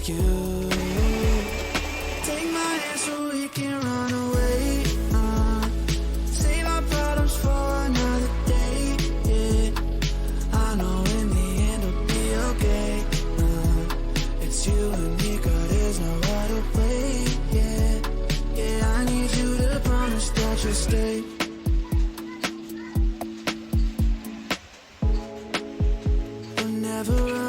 you. Take my hand so we can run away. Save our problems for another day. Yeah, I know in the end it'll be okay. It's you and me, girl, there's no other way. Yeah, yeah, I need you to promise that you'll stay. Whenever